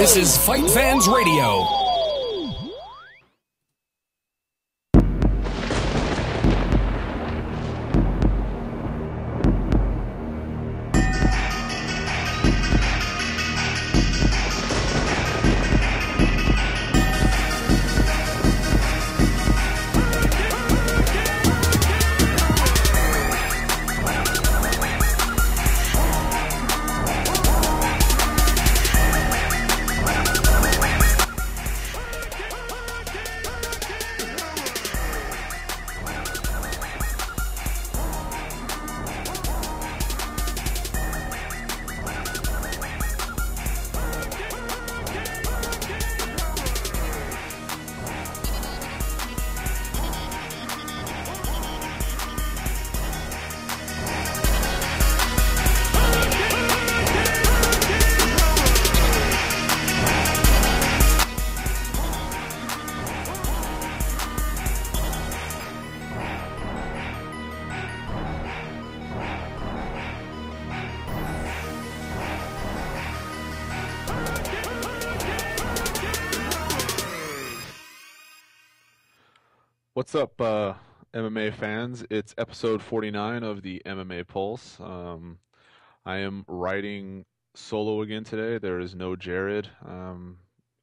This is FightFans Radio. What's up, MMA fans? It's episode 49 of the MMA Pulse. I am riding solo again today. There is no Jared.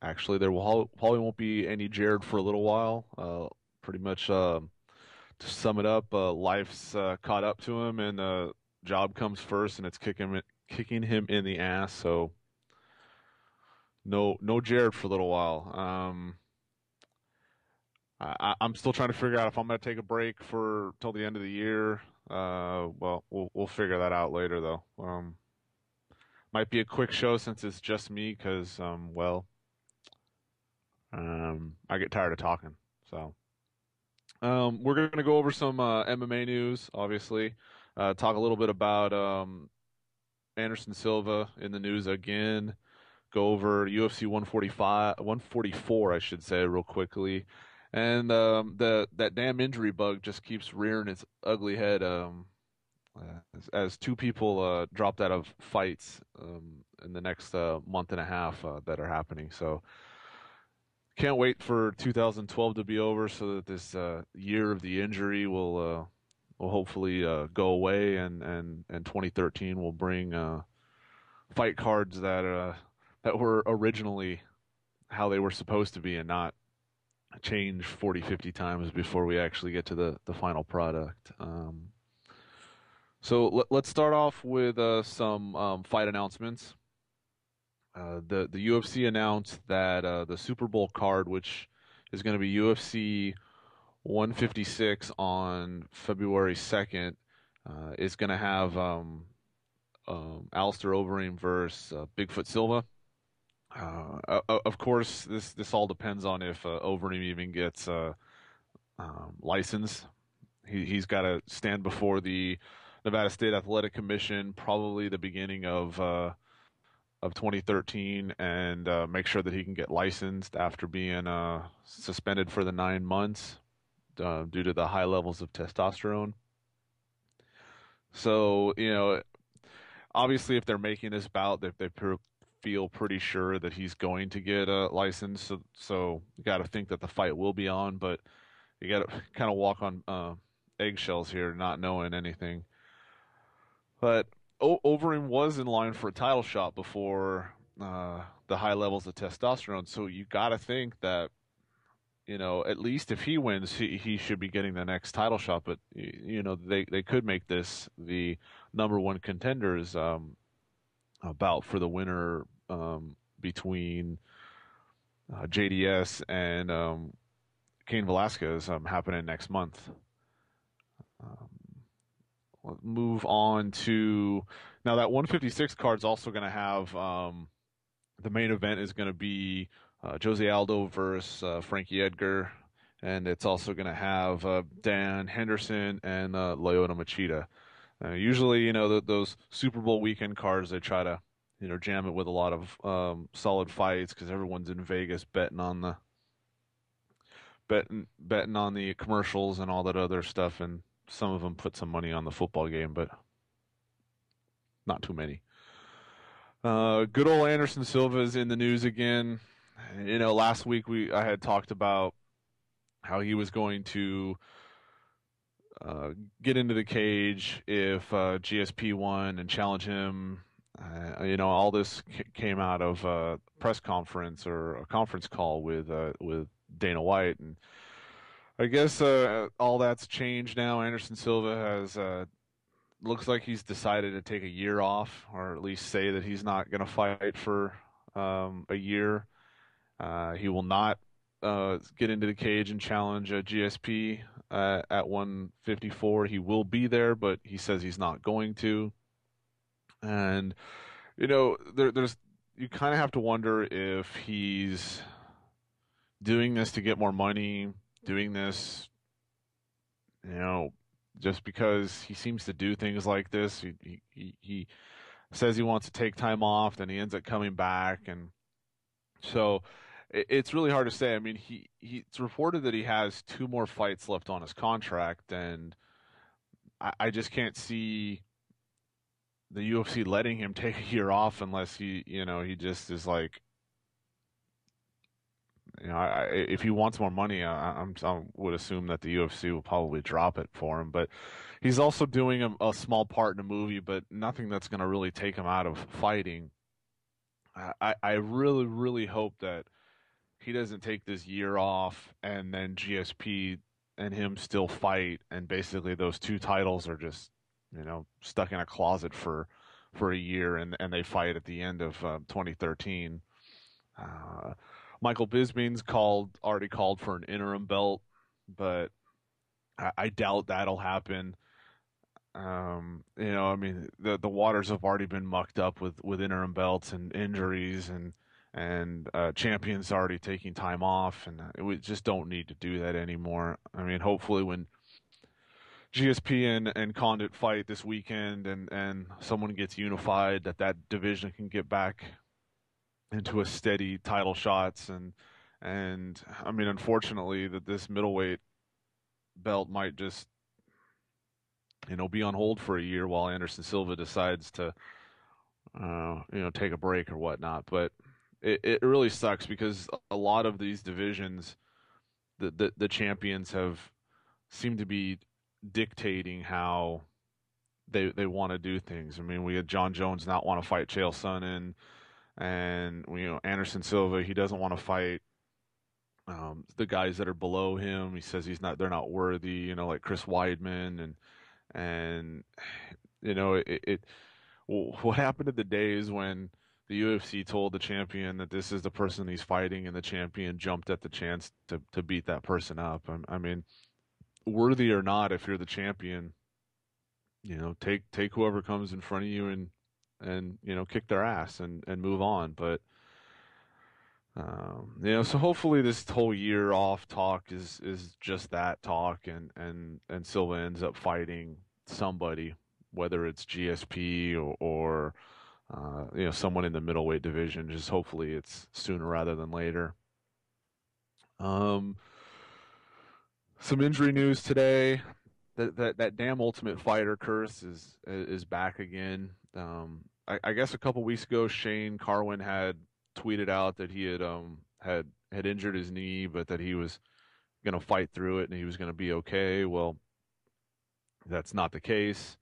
Actually, there probably won't be any Jared for a little while. Pretty much, to sum it up, life's caught up to him, and job comes first, and it's kicking him in the ass. So, no Jared for a little while. I'm still trying to figure out if I'm going to take a break till the end of the year. Well, we'll figure that out later, though. Might be a quick show since it's just me, because I get tired of talking. So, we're going to go over some MMA news, obviously. Talk a little bit about Anderson Silva in the news again. Go over UFC 144, I should say, real quickly. And that damn injury bug just keeps rearing its ugly head as two people dropped out of fights in the next month and a half that are happening. So can't wait for 2012 to be over so that this year of the injury will hopefully go away, and 2013 will bring fight cards that were originally how they were supposed to be, and not change 40-50 times before we actually get to the final product. So let's start off with some fight announcements. The UFC announced that the Super Bowl card, which is going to be UFC 156 on February 2nd, is going to have Alistair Overeem versus Bigfoot Silva. Of course, this all depends on if Overeem even gets licensed. He's got to stand before the Nevada State Athletic Commission, probably the beginning of 2013, and make sure that he can get licensed after being suspended for the 9 months due to the high levels of testosterone. So, obviously, if they're making this bout, they feel pretty sure that he's going to get a license, so you got to think that the fight will be on, but you got to kind of walk on eggshells here, not knowing anything. But Overeem was in line for a title shot before the high levels of testosterone, so you got to think that, at least if he wins, he should be getting the next title shot. But they could make this the number one contenders bout for the winner between JDS and Cain Velasquez happening next month. We'll move on to now that 156 card is also going to have the main event is going to be Jose Aldo versus Frankie Edgar, and it's also going to have Dan Henderson and Lyoto Machida. Usually, those Super Bowl weekend cards, they try to jam it with a lot of solid fights because everyone's in Vegas betting on the commercials and all that other stuff, and some of them put some money on the football game, but not too many. Good old Anderson Silva is in the news again. Last week I had talked about how he was going to uh, get into the cage if GSP won and challenge him. All this came out of a press conference or a conference call with Dana White, and I guess all that's changed now. Anderson Silva has looks like he's decided to take a year off, or at least say that he's not going to fight for a year. He will not get into the cage and challenge a GSP at 154. He will be there, but he says he's not going to. And there's you kind of have to wonder if he's doing this to get more money, doing this, you know, just because he seems to do things like this. He says he wants to take time off, then he ends up coming back, and so it's really hard to say. I mean, it's reported that he has two more fights left on his contract, and I just can't see the UFC letting him take a year off unless he just is like, if he wants more money, I would assume that the UFC will probably drop it for him. But he's also doing a small part in a movie, but nothing that's going to really take him out of fighting. I really, really hope that he doesn't take this year off and then GSP and him still fight, and basically those two titles are just, stuck in a closet for a year, and they fight at the end of 2013. Michael Bisping's already called for an interim belt, but I doubt that'll happen. I mean, the waters have already been mucked up with interim belts and injuries, and champions already taking time off, and we just don't need to do that anymore. I mean, hopefully when GSP and Condit fight this weekend, and someone gets unified, that division can get back into a steady title shots, and I mean, unfortunately, that this middleweight belt might just be on hold for a year while Anderson Silva decides to take a break or whatnot. But it really sucks because a lot of these divisions, the champions have seemed to be dictating how they want to do things. I mean, we had John Jones not want to fight Chael Sonnen, and Anderson Silva, he doesn't want to fight the guys that are below him. He says they're not worthy, like Chris Weidman, and what happened to the days when the UFC told the champion that this is the person he's fighting, and the champion jumped at the chance to beat that person up? I mean, worthy or not, if you're the champion, take whoever comes in front of you and kick their ass and move on. But so hopefully this whole year off talk is just that talk, and Silva ends up fighting somebody, whether it's GSP or someone in the middleweight division. Just hopefully it's sooner rather than later. Some injury news today. That damn Ultimate Fighter curse is back again. I guess a couple weeks ago, Shane Carwin had tweeted out that he had injured his knee, but that he was going to fight through it and he was going to be okay. Well, that's not the case.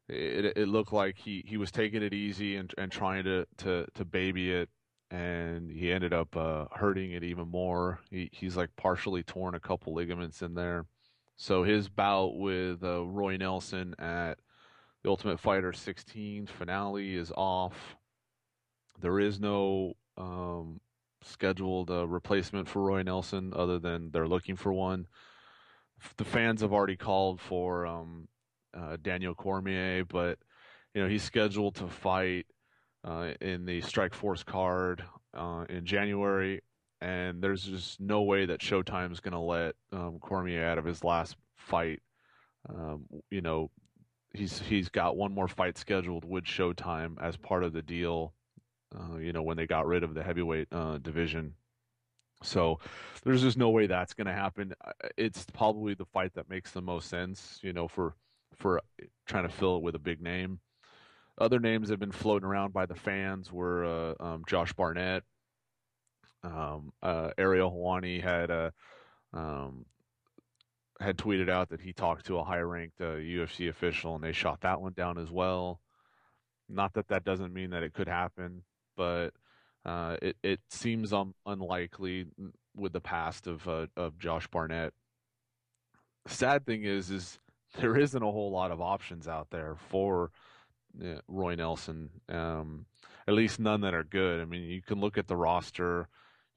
It looked like he was taking it easy and trying to baby it, and he ended up hurting it even more. He's like partially torn a couple ligaments in there. So his bout with Roy Nelson at the Ultimate Fighter 16 finale is off. There is no scheduled replacement for Roy Nelson, other than they're looking for one. The fans have already called for Daniel Cormier, but he's scheduled to fight in the Strikeforce card in January, and there's just no way that Showtime is going to let Cormier out of his last fight. He's got one more fight scheduled with Showtime as part of the deal. When they got rid of the heavyweight division. So there's just no way that's going to happen. It's probably the fight that makes the most sense, for trying to fill it with a big name. Other names that have been floating around by the fans were Josh Barnett. Ariel Helwani um, had tweeted out that he talked to a high-ranked UFC official, and they shot that one down as well. Not that that doesn't mean that it could happen, but it seems unlikely with the past of Josh Barnett. Sad thing is there isn't a whole lot of options out there for Roy Nelson. At least none that are good. I mean, you can look at the roster.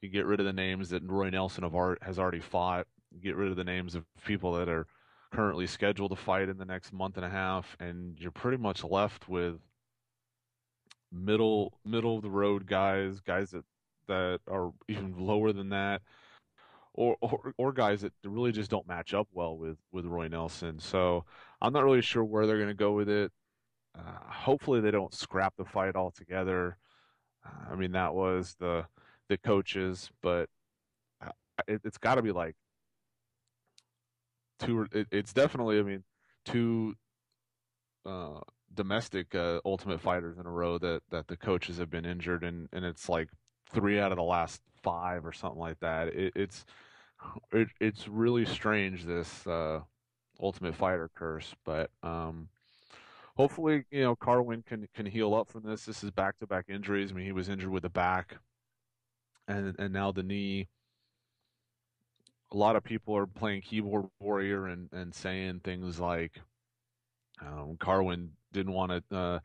You get rid of the names that Roy Nelson has already fought. You get rid of the names of people that are currently scheduled to fight in the next month and a half, and you're pretty much left with middle of the road guys that are even lower than that, or guys that really just don't match up well with Roy Nelson. So I'm not really sure where they're going to go with it. Hopefully they don't scrap the fight altogether. I mean that was the coaches, but it's got to be like two. It's definitely, I mean, two uh, domestic Ultimate Fighters in a row that the coaches have been injured, and it's like three out of the last five or something like that. It's really strange, this Ultimate Fighter curse, but hopefully, Carwin can heal up from this. This is back-to-back injuries. I mean, he was injured with the back, and now the knee. A lot of people are playing keyboard warrior and saying things like Carwin didn't want to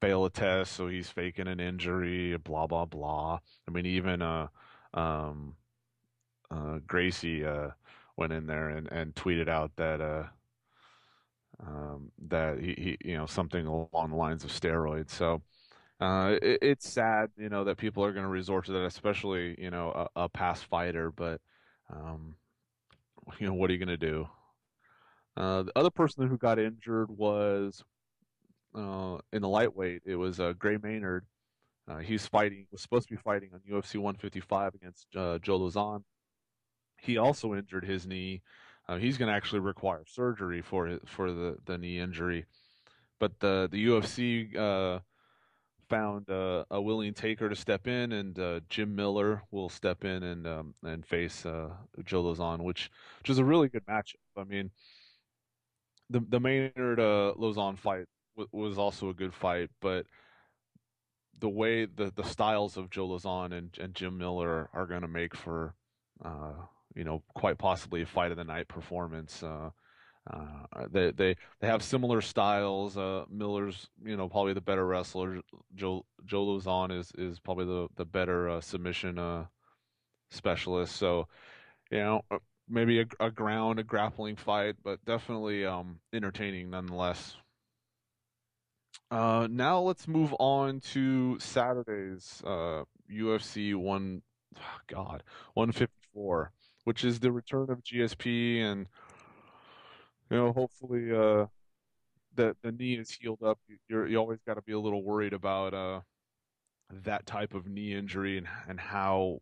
fail a test, so he's faking an injury. Blah blah blah. I mean, even um, Gracie went in there and tweeted out that he something along the lines of steroids. So it's sad, that people are going to resort to that, especially a past fighter. But um, what are you going to do? The other person who got injured was in the lightweight. It was Gray Maynard. Was supposed to be fighting on UFC 155 against Joe Lozon. He also injured his knee. He's going to actually require surgery for the knee injury. But the UFC found a willing taker to step in, and Jim Miller will step in and face Joe Lozon, which is a really good matchup. I mean, the Maynard Lozon fight was also a good fight, but the way the styles of Joe Lozon and Jim Miller are going to make for quite possibly a fight of the night performance. They have similar styles. Miller's probably the better wrestler. Joe Lozon is probably the better submission specialist. So maybe a grappling fight, but definitely entertaining nonetheless. Now let's move on to Saturday's UFC 154, which is the return of GSP, and hopefully the knee is healed up. You always got to be a little worried about that type of knee injury and how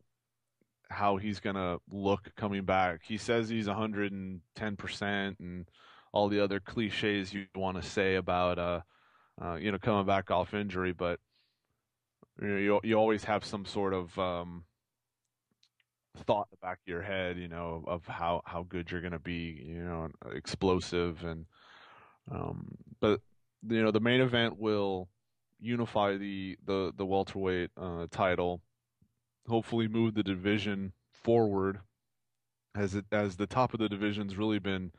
he's gonna look coming back. He says he's 110% and all the other cliches you want to say about coming back off injury, but you always have some sort of thought in the back of your head, of how good you're going to be, explosive, and but the main event will unify the welterweight title, hopefully move the division forward, as the top of the division's really been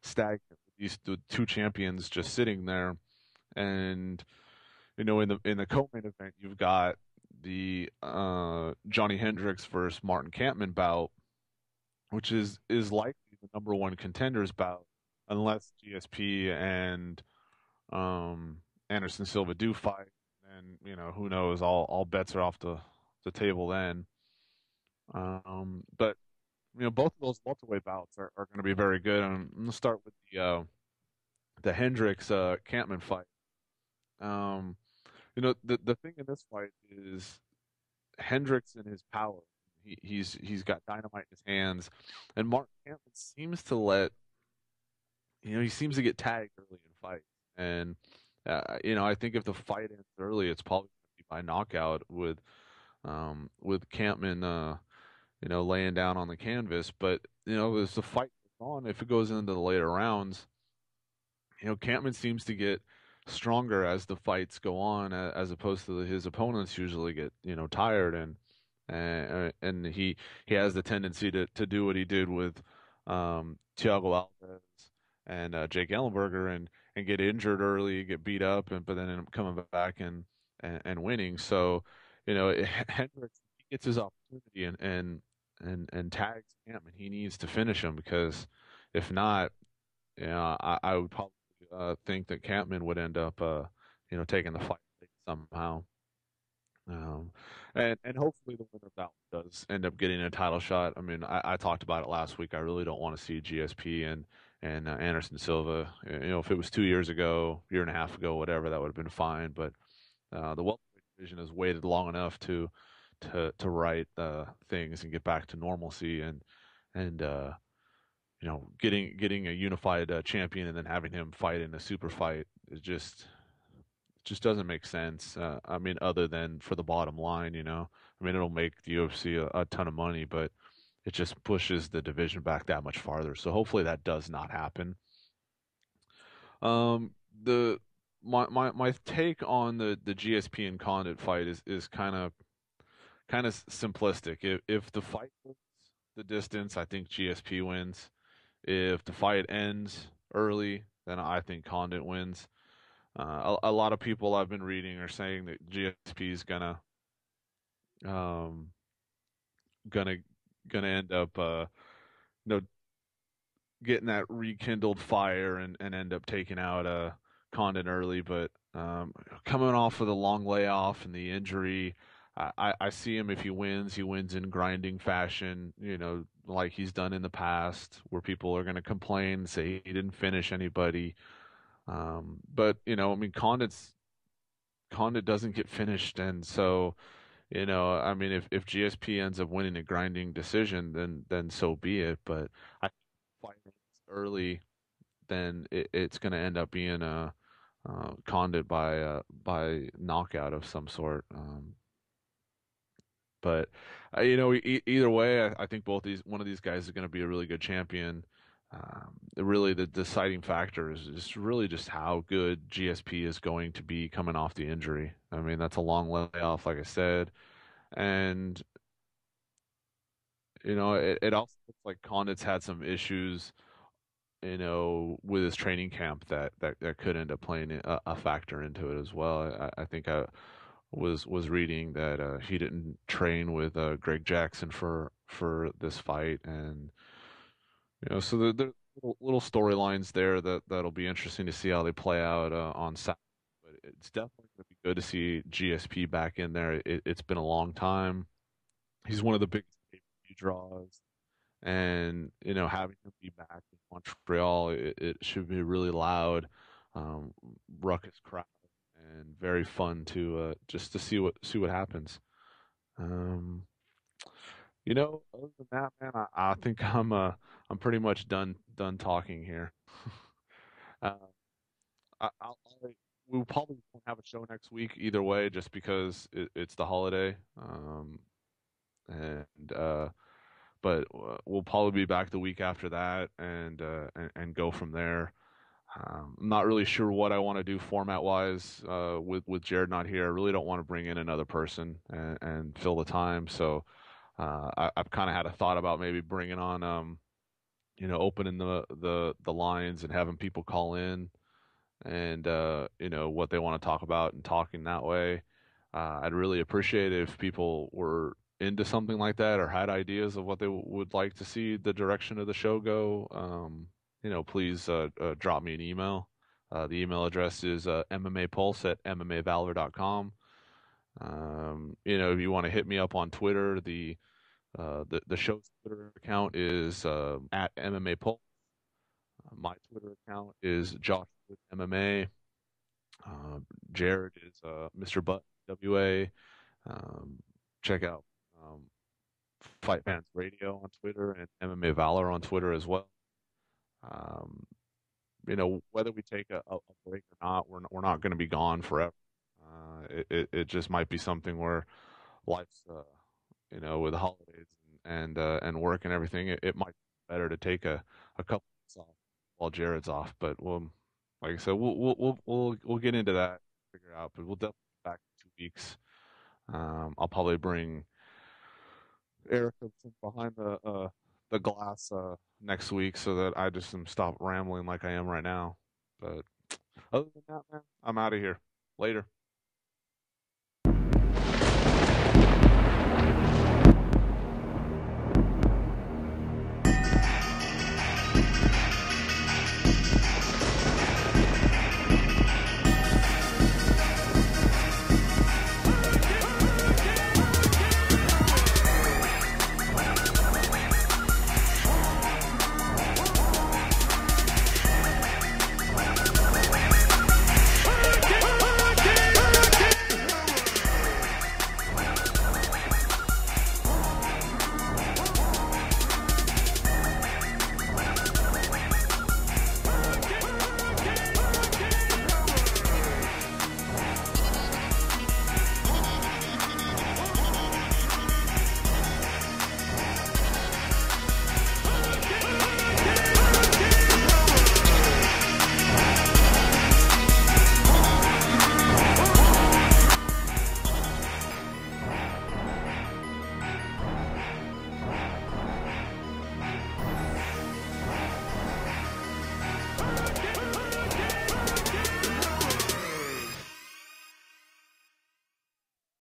stagnant with these the two champions just sitting there. And in the co-main event, you've got the Johnny Hendricks versus Martin Kampmann bout, which is likely the number one contenders bout, unless GSP and Anderson Silva do fight. And who knows? All bets are off the table then. But both of those welterweight bouts are going to be very good. And I'm going to start with the Hendricks Kampmann fight. The thing in this fight is Hendricks and his power. He's got dynamite in his hands, and Martin Kampmann seems to he seems to get tagged early in fights, and I think if the fight ends early, it's probably going to be by knockout with Campman, laying down on the canvas. But as the fight goes on, if it goes into the later rounds, Campman seems to get stronger as the fights go on, as opposed to his opponents usually get, tired and he has the tendency to do what he did with Thiago Alves and Jake Ellenberger and get injured early, get beat up, and but then end up coming back and winning. So, Hendricks he gets his opportunity and tags Campman. He needs to finish him because if not, I would probably think that Campman would end up, taking the fight somehow. Um, and hopefully the winner of that one does end up getting a title shot. I mean, I talked about it last week. I really don't want to see GSP and Anderson Silva. If it was 2 years ago, year and a half ago, whatever, that would have been fine. But the welterweight division has waited long enough to right things and get back to normalcy and getting a unified champion and then having him fight in a super fight is just doesn't make sense. I mean, other than for the bottom line, I mean, it'll make the UFC a ton of money, but it just pushes the division back that much farther. So hopefully that does not happen. The my take on the GSP and Condit fight is kind of simplistic. If the fight goes the distance, I think GSP wins. If the fight ends early, then I think Condit wins. A lot of people I've been reading are saying that GSP is um, gonna gonna end up you know getting that rekindled fire and end up taking out Condit early, but coming off of the long layoff and the injury. I see him if he wins in grinding fashion, like he's done in the past, where people are going to complain, say he didn't finish anybody. But I mean, Condit doesn't get finished, and so I mean, if GSP ends up winning a grinding decision, then so be it. But I think if fight ends early, then it's going to end up being a Condit by knockout of some sort. But either way, I think both these one of these guys is going to be a really good champion. Really, the deciding factor is really just how good GSP is going to be coming off the injury. I mean, that's a long layoff, like I said, and it also looks like Condit's had some issues, with his training camp that could end up playing a factor into it as well. I think I was reading that he didn't train with Greg Jackson for this fight, and so there little storylines there that'll be interesting to see how they play out on Saturday. But it's definitely going to be good to see GSP back in there. It's been a long time. He's one of the biggest pay-per-view draws, and having him be back in Montreal, it should be really loud, um, ruckus crowd, and very fun to just to see what happens. Um, other than that, man, I think I'm pretty much done talking here. Uh, we'll probably won't have a show next week either way, just because it's the holiday. And but we'll probably be back the week after that and go from there. I'm not really sure what I want to do format wise with Jared not here. I really don't want to bring in another person and fill the time. So I've kind of had a thought about maybe bringing on opening the lines and having people call in and what they want to talk about and talking that way. I'd really appreciate it if people were into something like that or had ideas of what they would like to see the direction of the show go. Please drop me an email. The email address is mmapulse@mmavalor.com. If you want to hit me up on Twitter, the show's Twitter account is at mmapulse. My Twitter account is Josh with MMA. Uh, Jared is Mr. Butt WA. Um, check out FightFans Radio on Twitter and MMA Valor on Twitter as well. Um, whether we take a break or not, we're not going to be gone forever. It just might be something where life's with the holidays and work and everything, it might be better to take a couple months off while Jared's off. But like I said, we'll get into that, figure out. But we'll definitely be back in 2 weeks. I'll probably bring Erica from behind the glass next week so that I just am stop rambling like I am right now. But other than that, man, I'm out of here. Later.